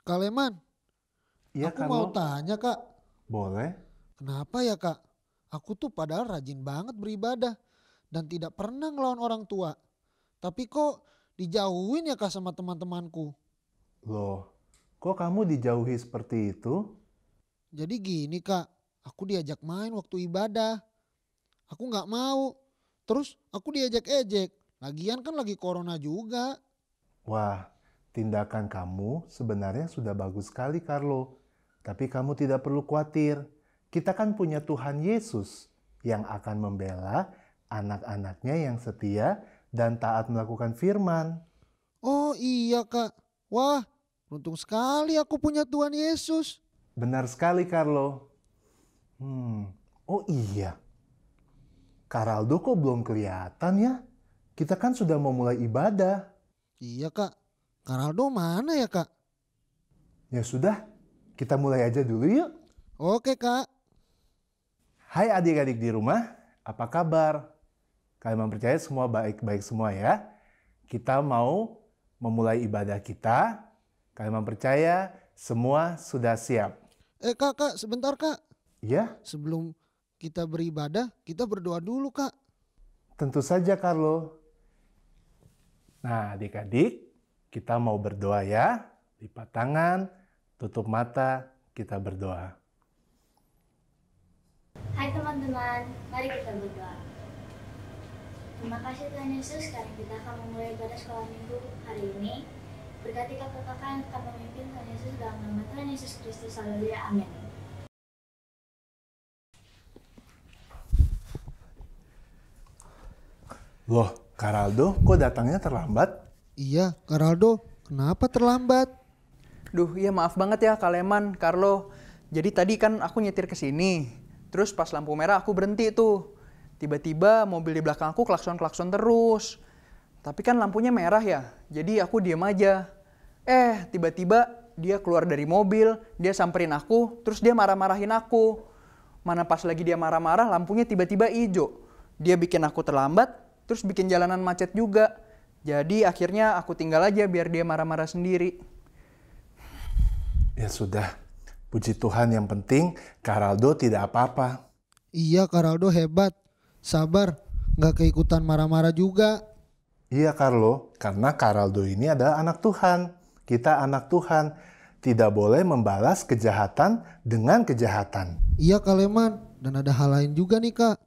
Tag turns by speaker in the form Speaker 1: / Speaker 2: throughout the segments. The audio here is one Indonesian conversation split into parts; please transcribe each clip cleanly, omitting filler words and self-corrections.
Speaker 1: Kak Leman,
Speaker 2: Iya,
Speaker 1: aku mau
Speaker 2: Carlo.
Speaker 1: tanya Kak,
Speaker 2: Boleh?
Speaker 1: kenapa ya Kak? Aku tuh padahal rajin banget beribadah dan tidak pernah ngelawan orang tua. Tapi kok dijauhin ya Kak sama teman-temanku.
Speaker 2: Loh, kok kamu dijauhi seperti itu?
Speaker 1: Jadi gini Kak, aku diajak main waktu ibadah. Aku nggak mau. Terus aku diejek-ejek. Lagian kan lagi corona juga.
Speaker 2: Wah, tindakan kamu sebenarnya sudah bagus sekali, Carlo. Tapi kamu tidak perlu khawatir. Kita kan punya Tuhan Yesus yang akan membela anak-anaknya yang setia dan taat melakukan firman.
Speaker 1: Oh iya Kak. Wah, beruntung sekali aku punya Tuhan Yesus.
Speaker 2: Benar sekali, Carlo. Oh iya, Karaldo kok belum kelihatan ya? Kita kan sudah mau mulai ibadah.
Speaker 1: Iya Kak. Karaldo mana ya Kak?
Speaker 2: Ya sudah, kita mulai aja dulu yuk.
Speaker 1: Oke Kak.
Speaker 2: Hai adik-adik di rumah, apa kabar? Kalian percaya semua baik-baik semua ya? Kita mau memulai ibadah kita. Kalian percaya semua sudah siap?
Speaker 1: Kak, sebentar Kak.
Speaker 2: Ya,
Speaker 1: Sebelum kita beribadah, kita berdoa dulu Kak.
Speaker 2: tentu saja Carlo. Nah adik-adik, kita mau berdoa ya. Lipat tangan, tutup mata, kita berdoa.
Speaker 3: Hai teman-teman, mari kita berdoa. Terima kasih Tuhan Yesus, sekarang kita akan memulai ibadah sekolah minggu hari ini. Berkati kakak-kakak yang akan memimpin Tuhan Yesus dalam nama Tuhan Yesus Kristus. Haleluya, amin.
Speaker 2: Loh, Karaldo kok datangnya terlambat?
Speaker 1: Iya, Karaldo, kenapa terlambat?
Speaker 4: Duh, iya maaf banget ya Kak Leman, Carlo. Jadi tadi kan aku nyetir ke sini. Terus pas lampu merah aku berhenti tuh. Tiba-tiba mobil di belakang aku klakson-klakson terus. Tapi kan lampunya merah ya. Jadi aku diem aja. Tiba-tiba dia keluar dari mobil, dia samperin aku, terus dia marah-marahin aku. Mana pas lagi dia marah-marah, lampunya tiba-tiba hijau. Dia bikin aku terlambat, terus bikin jalanan macet juga. Jadi akhirnya aku tinggal aja biar dia marah-marah sendiri.
Speaker 2: Ya sudah, puji Tuhan yang penting Karaldo tidak apa-apa.
Speaker 1: Iya, Karaldo hebat. Sabar, nggak keikutan marah-marah juga.
Speaker 2: Iya Carlo, karena Karaldo ini adalah anak Tuhan. Kita anak Tuhan, tidak boleh membalas kejahatan dengan kejahatan.
Speaker 1: Iya, Kak Leman. Dan ada hal lain juga nih Kak.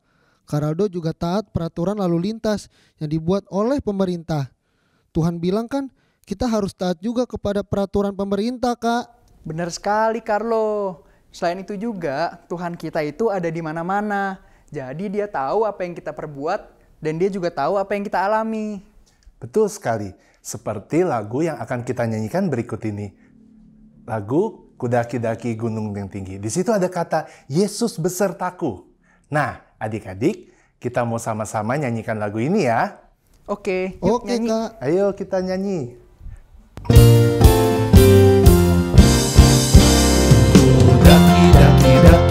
Speaker 1: Karaldo juga taat peraturan lalu lintas yang dibuat oleh pemerintah. Tuhan bilang kan kita harus taat juga kepada peraturan pemerintah Kak.
Speaker 4: Benar sekali, Carlo. Selain itu juga, Tuhan kita itu ada di mana-mana. Jadi dia tahu apa yang kita perbuat, dan dia juga tahu apa yang kita alami.
Speaker 2: Betul sekali, seperti lagu yang akan kita nyanyikan berikut ini. Lagu Kudaki-daki Gunung yang Tinggi. Di situ ada kata Yesus besertaku. Nah, adik-adik, kita mau sama-sama nyanyikan lagu ini ya.
Speaker 4: Oke, yuk
Speaker 1: Oke
Speaker 4: nyanyi.
Speaker 1: Kak.
Speaker 2: Ayo kita nyanyi.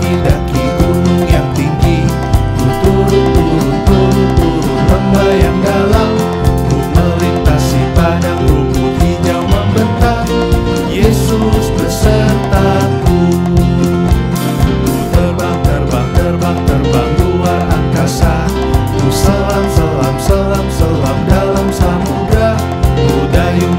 Speaker 2: Daki gunung yang tinggi, ku turun lembah yang dalam, ku melintasi padang rumput hijau membentang. Yesus besertaku, ku terbang luar angkasa, ku selam dalam samudra, ku dayung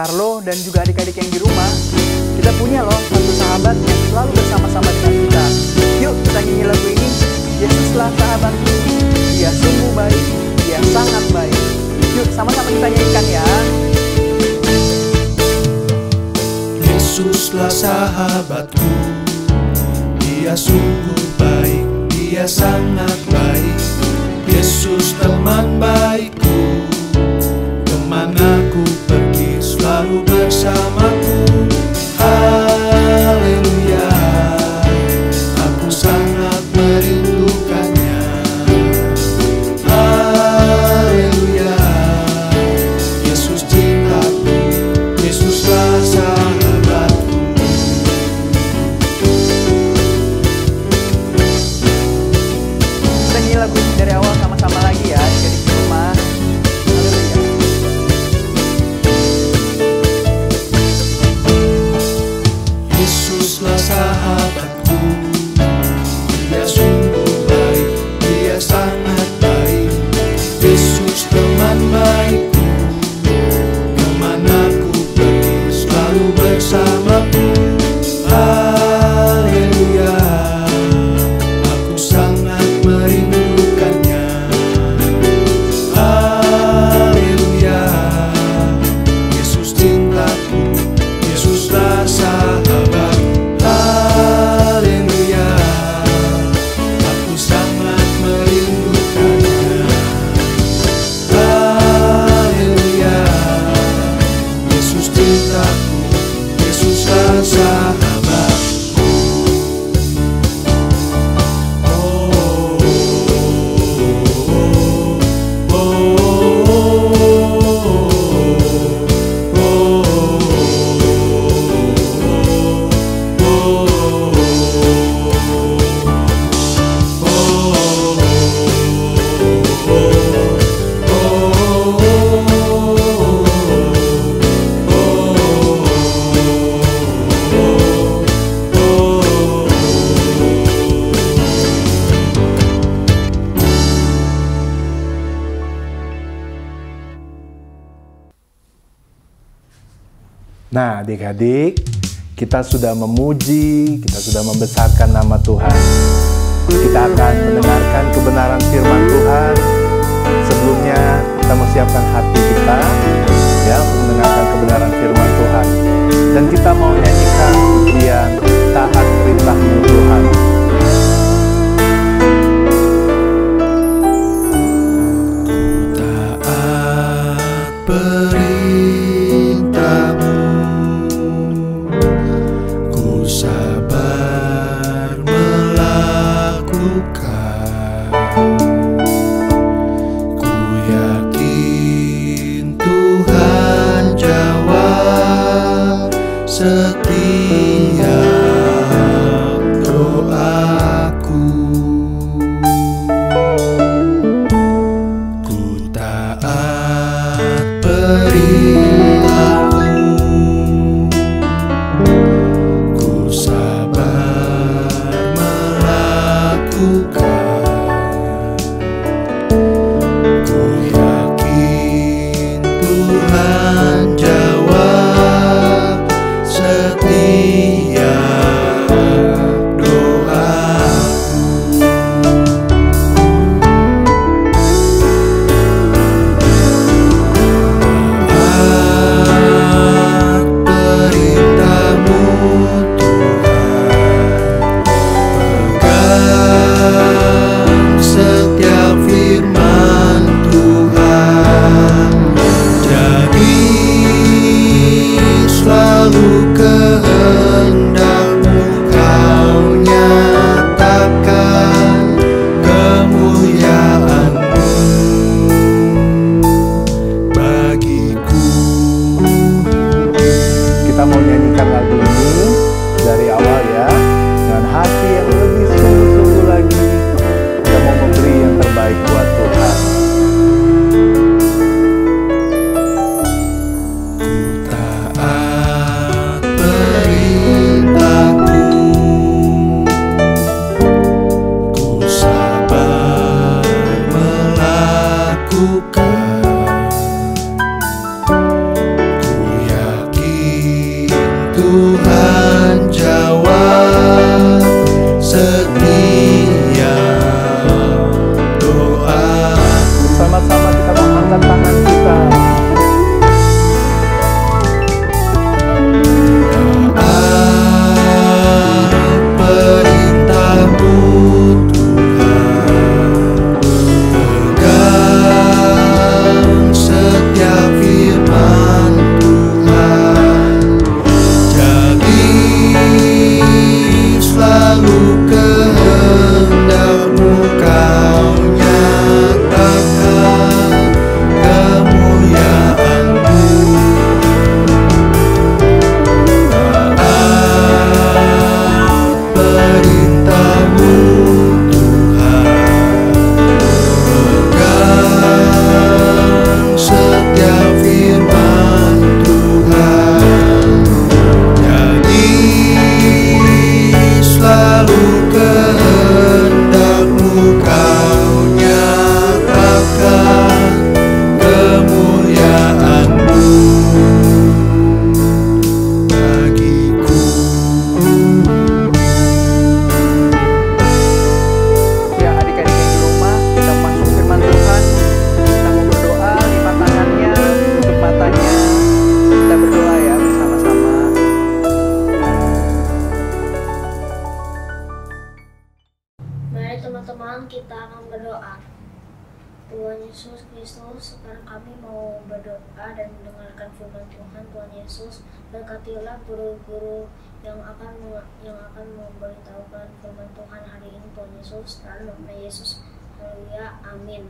Speaker 4: Carlo dan juga adik-adik yang di rumah, kita punya loh satu sahabat yang selalu bersama-sama dengan kita. Yuk kita nyanyi lagu ini. Yesuslah sahabatku, dia sungguh baik, dia sangat baik. Yuk sama-sama kita nyanyikan ya.
Speaker 5: Yesuslah sahabatku, dia sungguh baik, dia sangat baik. Yesus teman baikku, kemana ku pergi selalu bersamaku. Haleluya, aku sangat merindukannya. Haleluya, Yesus cintaku, Yesuslah sahabatku.
Speaker 4: Kita nyanyi lagu ini dari awal sama-sama lagi ya, adik-adik di rumah. Haleluya.
Speaker 5: Yesuslah sahabatku, dia sungguh baik, dia sangat baik. Yesus teman baikku, kemana ku pergi selalu bersamaku. Haleluya, aku sangat merindukannya. Haleluya, Yesus cintaku, Yesuslah sahabat. Haleluya, aku sangat merindukannya. Haleluya, Yesus cintaku, Yesuslah sahabatku.
Speaker 2: Nah, adik-adik, kita sudah memuji, kita sudah membesarkan nama Tuhan. Kita akan mendengarkan kebenaran firman Tuhan. Sebelumnya, kita mau siapkan hati kita ya untuk mendengarkan kebenaran firman Tuhan. Dan kita mau nyanyikan pujian taat perintah-Mu Tuhan.
Speaker 5: Taat perintah-Mu, ku sabar melakukan. Ku yakin Tuhan jawab setiap doaku. Ku taat perintah-Mu, ku sabar melakukan. Ku yakin Tuhan jawab setiap doaku. Taat perintah-Mu Tuhan, pegang setiap firman Tuhan, jadi selalu kehendak-Mu Kau nyatakan kemuliaan-Mu bagiku.
Speaker 2: Kita mau nyanyikan lagu ini dari awal ya, dengan hati yang lebih sungguh-sungguh lagi. Kita mau memberi yang terbaik buat Tuhan.
Speaker 5: Taat perintah-Mu, ku sabar melakukan. Ku yakin Tuhan jawab setiap doaku.
Speaker 4: Sama-sama kita mengangkat tangan kita.
Speaker 5: Perintahmu Tuhan, pegang setiap firman Tuhan, jadi selalu kehendakmu kau nyatakan kemuliaan-Mu. Perintahmu Tuhan, pegang setiap firman Tuhan, jadi selalu kehendakmu kau nyatakan kemuliaan-Mu bagiku.
Speaker 4: Ya, adik-adik yang di rumah, kita masuk firman Tuhan. Kita mau berdoa, lipat tangannya, tutup matanya. Kita berdoa ya bersama-sama.
Speaker 3: Mari teman-teman kita akan berdoa. Tuhan Yesus Kristus, sekarang kami mau berdoa dan mendengarkan firman Tuhan. Tuhan Yesus, berkatilah guru-guru yang akan memberitahukan firman Tuhan hari ini. Tuhan Yesus, dalam nama Yesus, haleluya, amin.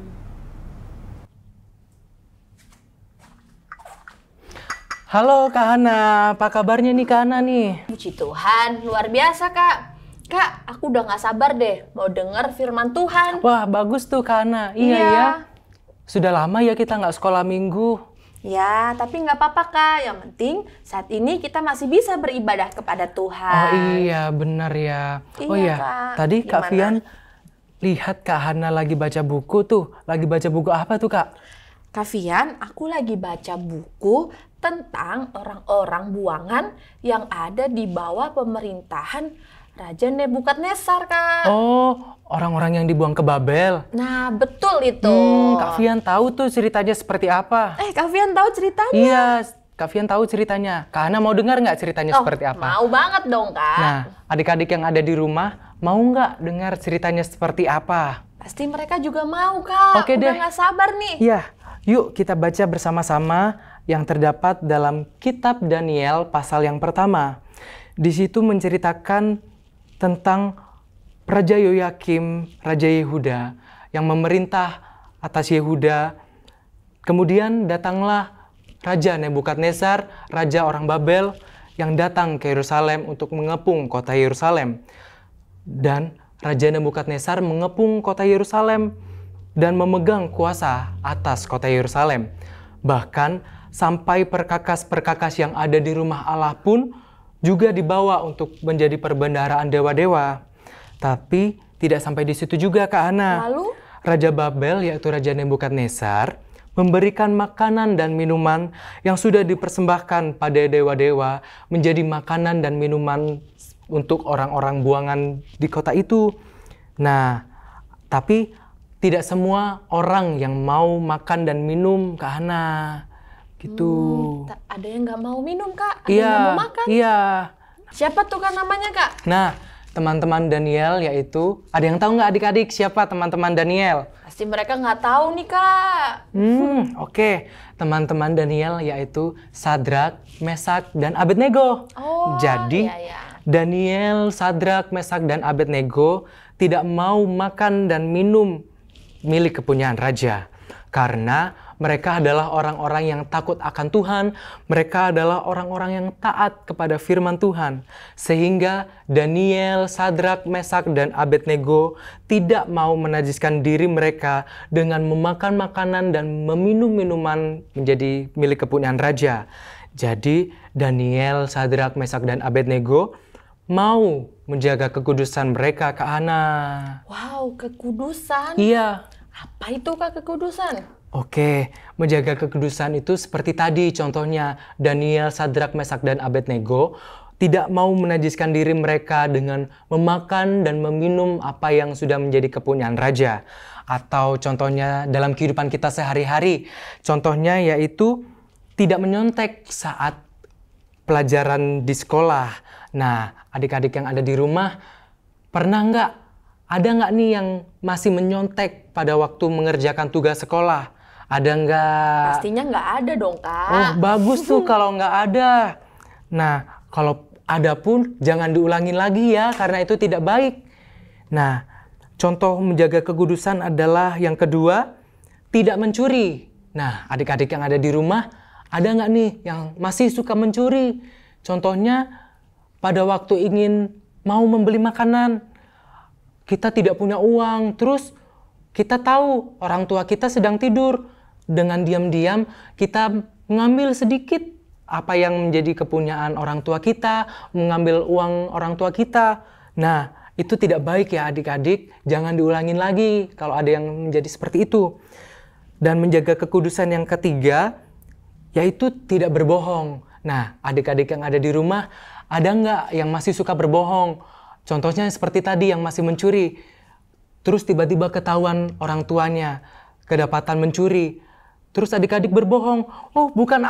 Speaker 6: Halo Kak Hana, apa kabarnya nih Kak Hana nih?
Speaker 7: Puji Tuhan, luar biasa Kak. Kak, aku udah gak sabar deh mau denger firman Tuhan.
Speaker 6: Wah bagus tuh Kak Hana, iya
Speaker 7: Iya.
Speaker 6: ya. Sudah lama ya kita nggak sekolah minggu.
Speaker 7: Ya, tapi nggak apa-apa Kak. Yang penting saat ini kita masih bisa beribadah kepada
Speaker 6: Oh
Speaker 7: Tuhan.
Speaker 6: iya benar ya. Oh
Speaker 7: Iya,
Speaker 6: iya,
Speaker 7: Kak.
Speaker 6: tadi Kak
Speaker 7: Gimana?
Speaker 6: Fian lihat Kak Hana lagi baca buku tuh. Lagi baca buku apa tuh Kak?
Speaker 7: Kak Fian, aku lagi baca buku tentang orang-orang buangan yang ada di bawah pemerintahan Raja Nebukadnezar, Kak.
Speaker 6: Oh, orang-orang yang dibuang ke Babel.
Speaker 7: Nah, betul itu.
Speaker 6: Kak Fian tahu tuh ceritanya seperti apa.
Speaker 7: Kak Fian tahu ceritanya?
Speaker 6: Iya, Kak Fian tahu ceritanya. Kak Hana mau dengar nggak ceritanya
Speaker 7: Oh,
Speaker 6: seperti apa?
Speaker 7: mau banget dong, Kak.
Speaker 6: Nah, adik-adik yang ada di rumah, mau nggak dengar ceritanya seperti apa?
Speaker 7: Pasti mereka juga mau, Kak.
Speaker 6: Oke
Speaker 7: Udah
Speaker 6: deh.
Speaker 7: nggak sabar nih.
Speaker 6: Iya, yuk kita baca bersama-sama yang terdapat dalam Kitab Daniel pasal yang pertama. Di situ menceritakan tentang Raja Yoyakim, Raja Yehuda, yang memerintah atas Yehuda. Kemudian datanglah Raja Nebukadnezar, Raja orang Babel, yang datang ke Yerusalem untuk mengepung kota Yerusalem. Dan Raja Nebukadnezar mengepung kota Yerusalem dan memegang kuasa atas kota Yerusalem. Bahkan sampai perkakas-perkakas yang ada di rumah Allah pun juga dibawa untuk menjadi perbendaharaan dewa-dewa. Tapi tidak sampai di situ juga Kak Hana.
Speaker 7: Lalu?
Speaker 6: Raja Babel yaitu Raja Nebukadnezar memberikan makanan dan minuman yang sudah dipersembahkan pada dewa-dewa menjadi makanan dan minuman untuk orang-orang buangan di kota itu. Nah, tapi tidak semua orang yang mau makan dan minum Kak Hana. Gitu.
Speaker 7: Ada yang nggak mau minum, Kak. Ada yang nggak mau makan.
Speaker 6: Iya.
Speaker 7: Siapa tuh Kak namanya, Kak?
Speaker 6: Nah, teman-teman Daniel yaitu, ada yang tahu nggak adik-adik siapa teman-teman Daniel?
Speaker 7: Pasti mereka nggak tahu nih, Kak.
Speaker 6: Oke. Teman-teman Daniel yaitu Sadrak, Mesak, dan Abednego.
Speaker 7: Oh,
Speaker 6: Jadi,
Speaker 7: iya.
Speaker 6: Daniel, Sadrak, Mesak, dan Abednego tidak mau makan dan minum milik kepunyaan raja. Karena mereka adalah orang-orang yang takut akan Tuhan. Mereka adalah orang-orang yang taat kepada firman Tuhan. Sehingga Daniel, Sadrak, Mesak, dan Abednego tidak mau menajiskan diri mereka dengan memakan makanan dan meminum minuman menjadi milik kepunyaan raja. Jadi Daniel, Sadrak, Mesak, dan Abednego mau menjaga kekudusan mereka, Kak Hana.
Speaker 7: Wow, kekudusan.
Speaker 6: Iya.
Speaker 7: Apa itu, Kak, kekudusan?
Speaker 6: Oke, menjaga kekudusan itu seperti tadi contohnya Daniel, Sadrak, Mesak, dan Abednego tidak mau menajiskan diri mereka dengan memakan dan meminum apa yang sudah menjadi kepunyaan raja. Atau contohnya dalam kehidupan kita sehari-hari, contohnya yaitu tidak menyontek saat pelajaran di sekolah. Nah, adik-adik yang ada di rumah, ada nggak nih yang masih menyontek pada waktu mengerjakan tugas sekolah? Ada nggak?
Speaker 7: Pastinya nggak ada dong, Kak.
Speaker 6: Oh, bagus tuh kalau nggak ada. Nah, kalau ada pun jangan diulangin lagi ya, karena itu tidak baik. Nah, contoh menjaga kekudusan adalah yang kedua, tidak mencuri. Nah, adik-adik yang ada di rumah, ada nggak nih yang masih suka mencuri? Contohnya, pada waktu ingin mau membeli makanan, kita tidak punya uang, terus kita tahu orang tua kita sedang tidur. Dengan diam-diam kita mengambil sedikit apa yang menjadi kepunyaan orang tua kita, mengambil uang orang tua kita. Nah, itu tidak baik ya adik-adik, jangan diulangin lagi kalau ada yang menjadi seperti itu. Dan menjaga kekudusan yang ketiga, yaitu tidak berbohong. Nah, adik-adik yang ada di rumah, ada nggak yang masih suka berbohong? Contohnya seperti tadi yang masih mencuri, terus tiba-tiba ketahuan orang tuanya, kedapatan mencuri. Terus adik-adik berbohong, oh bukan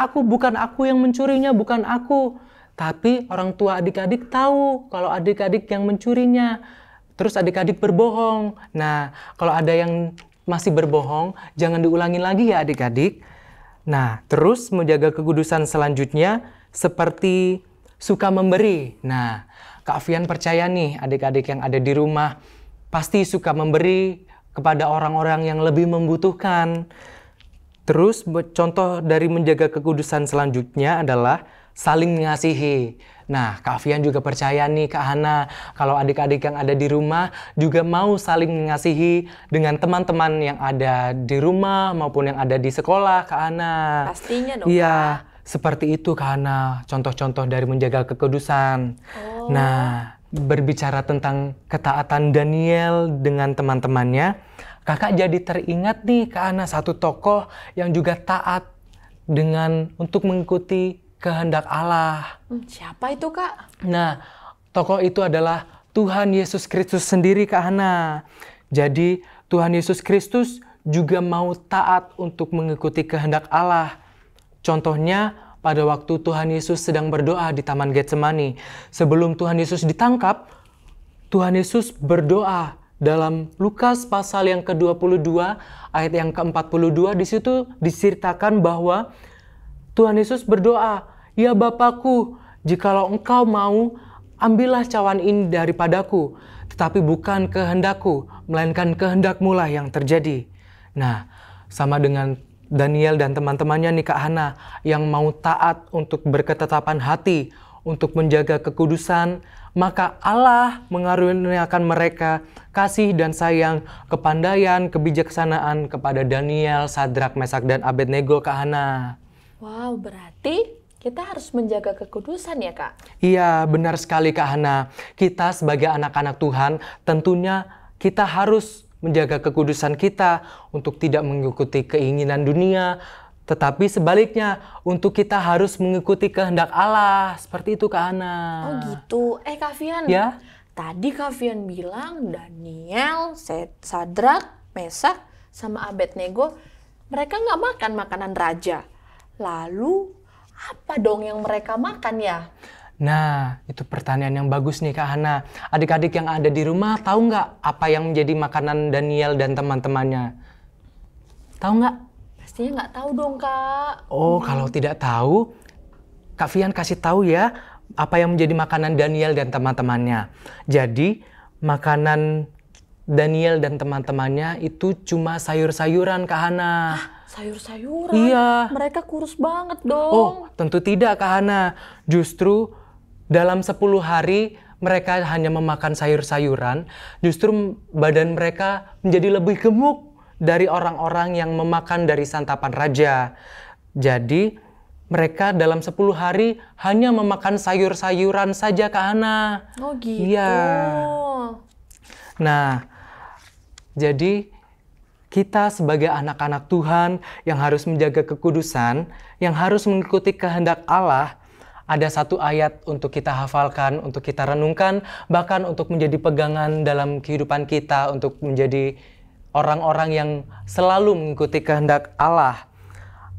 Speaker 6: aku yang mencurinya, bukan aku. Tapi orang tua adik-adik tahu kalau adik-adik yang mencurinya. Terus adik-adik berbohong. Nah, kalau ada yang masih berbohong, jangan diulangin lagi ya adik-adik. Nah, terus menjaga kekudusan selanjutnya seperti suka memberi. Nah, Kak Fian percaya nih adik-adik yang ada di rumah pasti suka memberi kepada orang-orang yang lebih membutuhkan. Terus contoh dari menjaga kekudusan selanjutnya adalah saling mengasihi. Nah, Kak Fian juga percaya nih Kak Hana, kalau adik-adik yang ada di rumah juga mau saling mengasihi dengan teman-teman yang ada di rumah maupun yang ada di sekolah, Kak Hana.
Speaker 7: Pastinya dong,
Speaker 6: Iya,
Speaker 7: Kak.
Speaker 6: seperti itu Kak Hana, contoh-contoh dari menjaga kekudusan.
Speaker 7: Oh.
Speaker 6: Nah, berbicara tentang ketaatan Daniel dengan teman-temannya, Kakak jadi teringat nih Kak Hana satu tokoh yang juga taat untuk mengikuti kehendak Allah.
Speaker 7: Siapa itu, Kak?
Speaker 6: Nah, tokoh itu adalah Tuhan Yesus Kristus sendiri Kak Hana. Jadi Tuhan Yesus Kristus juga mau taat untuk mengikuti kehendak Allah. Contohnya pada waktu Tuhan Yesus sedang berdoa di Taman Getsemani. Sebelum Tuhan Yesus ditangkap, Tuhan Yesus berdoa dalam Lukas pasal yang ke-22 ayat yang ke-42. Di situ diceritakan bahwa Tuhan Yesus berdoa, "Ya Bapakku, jikalau Engkau mau, ambillah cawan ini daripadaku, tetapi bukan kehendakku, melainkan kehendak-Mu lah yang terjadi." Nah, sama dengan Daniel dan teman-temannya nih Kak Hana, yang mau taat untuk berketetapan hati, untuk menjaga kekudusan, maka Allah mengaruniakan mereka kasih dan sayang, kepandaian, kebijaksanaan kepada Daniel, Sadrak, Mesak, dan Abednego Kak Hana.
Speaker 7: Wow, berarti kita harus menjaga kekudusan ya, Kak?
Speaker 6: Iya, benar sekali Kak Hana. Kita sebagai anak-anak Tuhan, tentunya kita harus menjaga kekudusan kita untuk tidak mengikuti keinginan dunia, tetapi sebaliknya untuk kita harus mengikuti kehendak Allah. Seperti itu Kak Hana.
Speaker 7: Oh gitu. Kak Fian,
Speaker 6: Ya?
Speaker 7: tadi Kak Fian bilang Daniel, Sadrak, Mesak, sama Abednego, mereka nggak makan makanan raja. Lalu apa dong yang mereka makan ya?
Speaker 6: Nah, itu pertanyaan yang bagus nih Kak Hana. Adik-adik yang ada di rumah tahu nggak apa yang menjadi makanan Daniel dan teman-temannya? Tahu nggak?
Speaker 7: Pastinya nggak tahu dong, Kak.
Speaker 6: Oh, kalau tidak tahu, Kak Fian kasih tahu ya apa yang menjadi makanan Daniel dan teman-temannya. Jadi, makanan Daniel dan teman-temannya itu cuma sayur-sayuran Kak Hana.
Speaker 7: Sayur-sayuran?
Speaker 6: Iya.
Speaker 7: Mereka kurus banget dong.
Speaker 6: Oh, tentu tidak Kak Hana. Justru dalam 10 hari mereka hanya memakan sayur-sayuran, justru badan mereka menjadi lebih gemuk dari orang-orang yang memakan dari santapan raja. Jadi mereka dalam 10 hari hanya memakan sayur-sayuran saja Kak Hana.
Speaker 7: Oh gitu.
Speaker 6: Iya. Nah, jadi kita sebagai anak-anak Tuhan yang harus menjaga kekudusan, yang harus mengikuti kehendak Allah, ada satu ayat untuk kita hafalkan, untuk kita renungkan, bahkan untuk menjadi pegangan dalam kehidupan kita, untuk menjadi orang-orang yang selalu mengikuti kehendak Allah.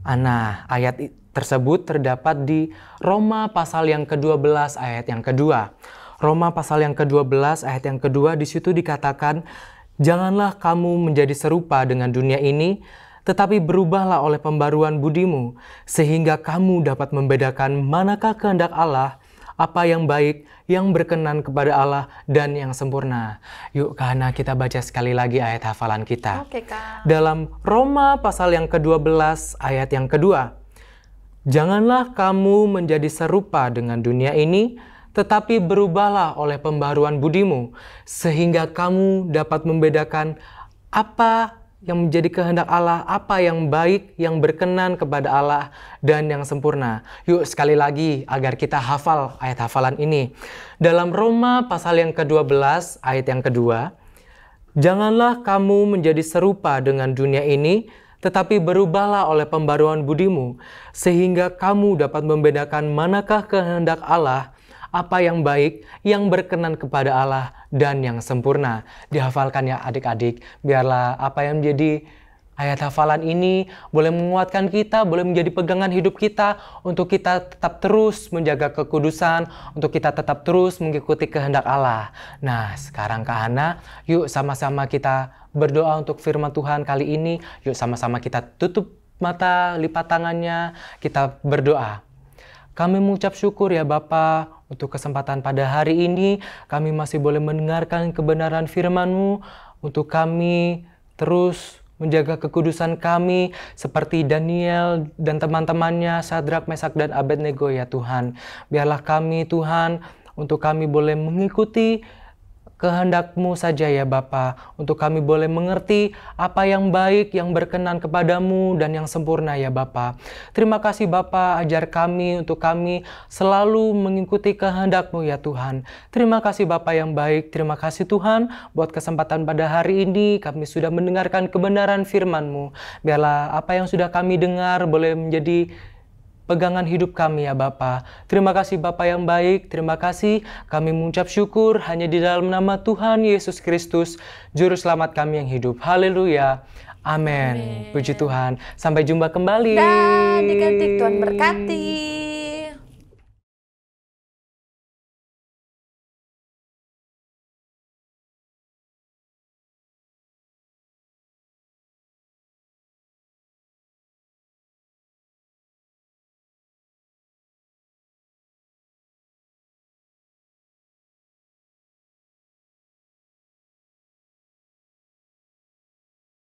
Speaker 6: Nah, ayat tersebut terdapat di Roma pasal yang ke-12 ayat yang kedua. Roma pasal yang ke-12 ayat yang kedua, di situ dikatakan, "Janganlah kamu menjadi serupa dengan dunia ini, tetapi berubahlah oleh pembaruan budimu, sehingga kamu dapat membedakan manakah kehendak Allah, apa yang baik, yang berkenan kepada Allah, dan yang sempurna." Yuk Kak, kita baca sekali lagi ayat hafalan kita.
Speaker 7: Oke, Kak.
Speaker 6: Dalam Roma pasal yang ke-12 ayat yang kedua, "Janganlah kamu menjadi serupa dengan dunia ini, tetapi berubahlah oleh pembaruan budimu, sehingga kamu dapat membedakan apa yang menjadi kehendak Allah, apa yang baik, yang berkenan kepada Allah, dan yang sempurna." Yuk sekali lagi agar kita hafal ayat hafalan ini. Dalam Roma pasal yang ke-12 ayat yang kedua, "Janganlah kamu menjadi serupa dengan dunia ini, tetapi berubahlah oleh pembaruan budimu, sehingga kamu dapat membedakan manakah kehendak Allah, apa yang baik, yang berkenan kepada Allah, dan yang sempurna." Dihafalkan ya adik-adik, biarlah apa yang menjadi ayat hafalan ini boleh menguatkan kita, boleh menjadi pegangan hidup kita, untuk kita tetap terus menjaga kekudusan, untuk kita tetap terus mengikuti kehendak Allah. Nah, sekarang Kak Hana, yuk sama-sama kita berdoa untuk firman Tuhan kali ini. Yuk sama-sama kita tutup mata, lipat tangannya, kita berdoa. Kami mengucap syukur ya Bapa, untuk kesempatan pada hari ini, kami masih boleh mendengarkan kebenaran firman-Mu, untuk kami terus menjaga kekudusan kami, seperti Daniel dan teman-temannya, Sadrak, Mesak, dan Abednego ya Tuhan. Biarlah kami Tuhan, untuk kami boleh mengikuti kehendak-Mu saja ya Bapa, untuk kami boleh mengerti apa yang baik, yang berkenan kepadamu, dan yang sempurna ya Bapa. Terima kasih Bapa, ajar kami untuk kami selalu mengikuti kehendak-Mu ya Tuhan. Terima kasih Bapa yang baik, terima kasih Tuhan buat kesempatan pada hari ini kami sudah mendengarkan kebenaran firman-Mu. Biarlah apa yang sudah kami dengar boleh menjadi pegangan hidup kami ya Bapa. Terima kasih Bapa yang baik, terima kasih. Kami mengucap syukur hanya di dalam nama Tuhan Yesus Kristus, Juru Selamat kami yang hidup. Haleluya. Amin. Puji Tuhan. Sampai jumpa kembali.
Speaker 7: Dan adik-adik, Tuhan berkati.